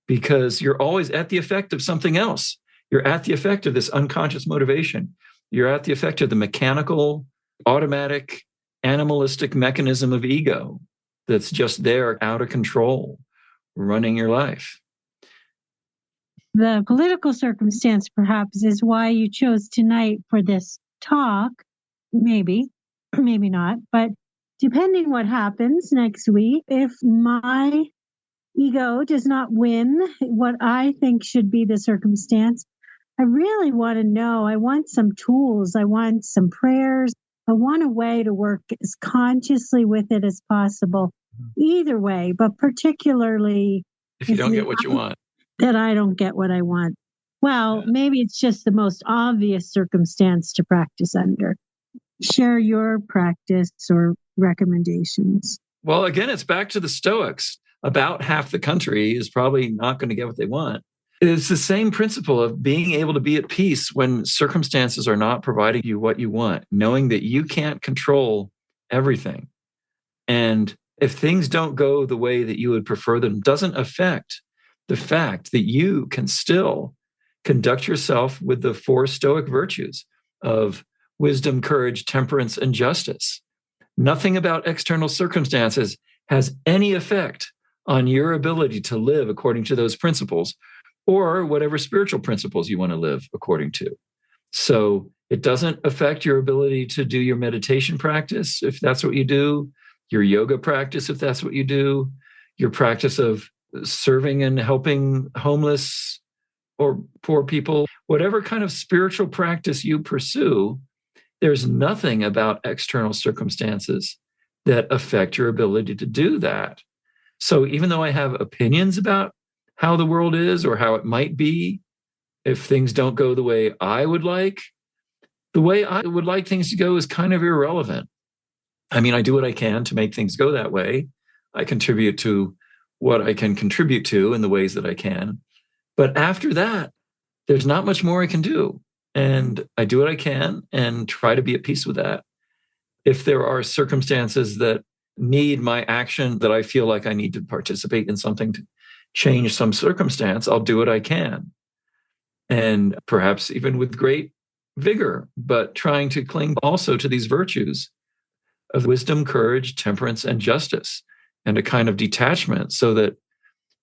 because you're always at the effect of something else. You're at the effect of this unconscious motivation. You're at the effect of the mechanical, automatic, animalistic mechanism of ego that's just there out of control, running your life. The political circumstance, perhaps, is why you chose tonight for this talk. Maybe, maybe not. But depending what happens next week, if my ego does not win what I think should be the circumstance, I really want to know. I want some tools. I want some prayers. I want a way to work as consciously with it as possible. Either way, but particularly if you don't get what you want. That I don't get what I want. Well, maybe it's just the most obvious circumstance to practice under. Share your practice or recommendations. Well, again, it's back to the Stoics. About half the country is probably not going to get what they want. It's the same principle of being able to be at peace when circumstances are not providing you what you want, knowing that you can't control everything. And if things don't go the way that you would prefer them, doesn't affect the fact that you can still conduct yourself with the 4 Stoic virtues of wisdom, courage, temperance, and justice. Nothing about external circumstances has any effect on your ability to live according to those principles or whatever spiritual principles you want to live according to. So it doesn't affect your ability to do your meditation practice, if that's what you do, your yoga practice, if that's what you do, your practice of serving and helping homeless or poor people, whatever kind of spiritual practice you pursue, there's nothing about external circumstances that affect your ability to do that. So even though I have opinions about how the world is or how it might be, if things don't go the way I would like, the way I would like things to go is kind of irrelevant. I mean, I do what I can to make things go that way. I contribute to what I can contribute to in the ways that I can. But after that, there's not much more I can do. And I do what I can and try to be at peace with that. If there are circumstances that need my action, that I feel like I need to participate in something to change some circumstance, I'll do what I can. And perhaps even with great vigor, but trying to cling also to these virtues of wisdom, courage, temperance, and justice, and a kind of detachment so that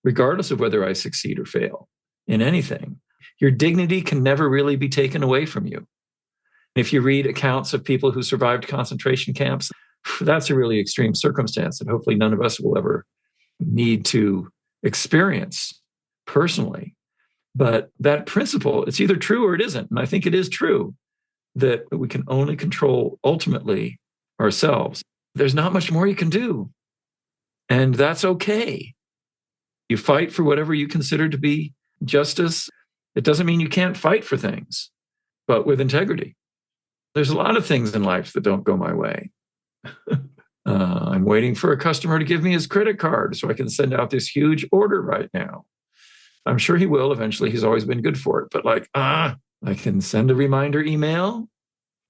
regardless of whether I succeed or fail in anything, your dignity can never really be taken away from you. If you read accounts of people who survived concentration camps, that's a really extreme circumstance that hopefully none of us will ever need to experience personally. But that principle, it's either true or it isn't. And I think it is true that we can only control ultimately ourselves. There's not much more you can do. And that's okay. You fight for whatever you consider to be justice. It doesn't mean you can't fight for things, but with integrity. There's a lot of things in life that don't go my way. I'm waiting for a customer to give me his credit card so I can send out this huge order right now. I'm sure he will eventually. He's always been good for it. But I can send a reminder email.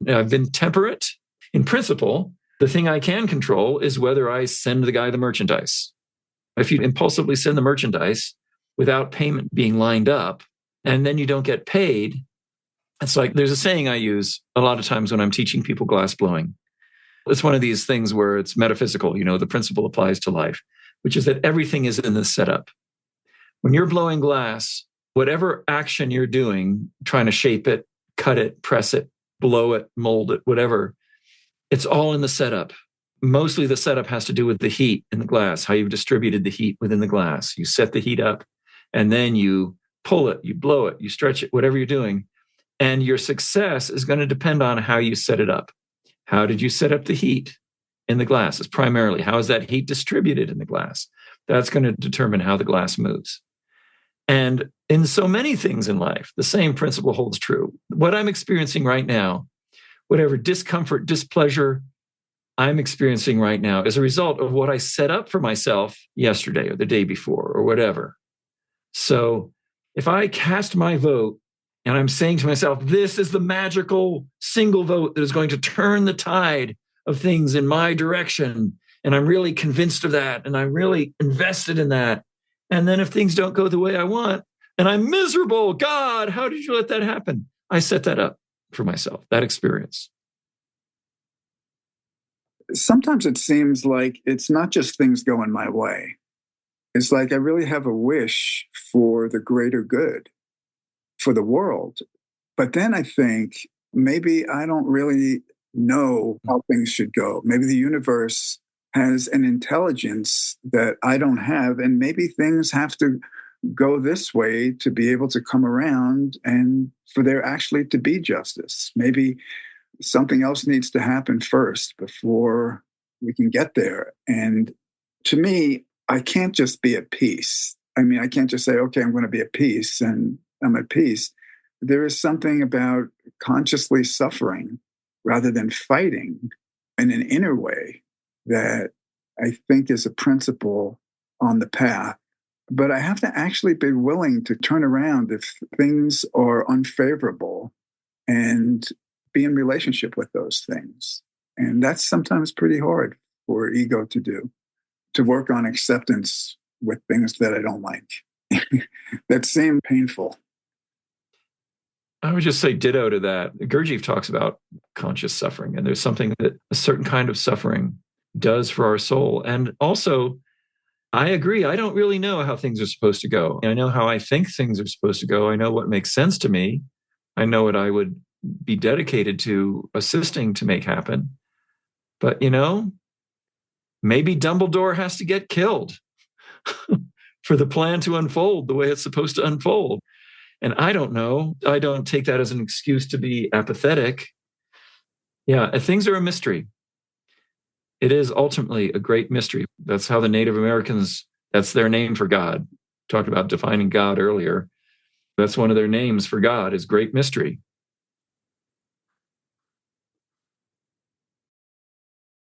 I've been temperate. In principle, the thing I can control is whether I send the guy the merchandise. If you impulsively send the merchandise without payment being lined up, and then you don't get paid, it's like there's a saying I use a lot of times when I'm teaching people glass blowing. It's one of these things where it's metaphysical, the principle applies to life, which is that everything is in the setup. When you're blowing glass, whatever action you're doing, trying to shape it, cut it, press it, blow it, mold it, whatever, it's all in the setup. Mostly the setup has to do with the heat in the glass, how you've distributed the heat within the glass. You set the heat up and then you pull it, you blow it, you stretch it, whatever you're doing. And your success is going to depend on how you set it up. How did you set up the heat in the glass? It's primarily, how is that heat distributed in the glass? That's going to determine how the glass moves. And in so many things in life, the same principle holds true. What I'm experiencing right now, whatever discomfort, displeasure, I'm experiencing right now as a result of what I set up for myself yesterday or the day before or whatever. So if I cast my vote and I'm saying to myself, this is the magical single vote that is going to turn the tide of things in my direction, and I'm really convinced of that, and I'm really invested in that. And then if things don't go the way I want, and I'm miserable, God, how did you let that happen? I set that up for myself, that experience. Sometimes it seems like it's not just things going my way. It's like I really have a wish for the greater good, for the world. But then I think maybe I don't really know how things should go. Maybe the universe has an intelligence that I don't have, and maybe things have to go this way to be able to come around and for there actually to be justice. Maybe something else needs to happen first before we can get there. And to me, I can't just be at peace. I mean, I can't just say, okay, I'm going to be at peace and I'm at peace. There is something about consciously suffering rather than fighting in an inner way that I think is a principle on the path. But I have to actually be willing to turn around if things are unfavorable and be in relationship with those things. And that's sometimes pretty hard for ego to do, to work on acceptance with things that I don't like, that seem painful. I would just say ditto to that. Gurdjieff talks about conscious suffering, and there's something that a certain kind of suffering does for our soul. And also, I agree, I don't really know how things are supposed to go. I know how I think things are supposed to go. I know what makes sense to me. I know what I would be dedicated to assisting to make happen. But, maybe Dumbledore has to get killed for the plan to unfold the way it's supposed to unfold. And I don't know. I don't take that as an excuse to be apathetic. Yeah, things are a mystery. It is ultimately a great mystery. That's how the Native Americans, that's their name for God. Talked about defining God earlier. That's one of their names for God is great mystery.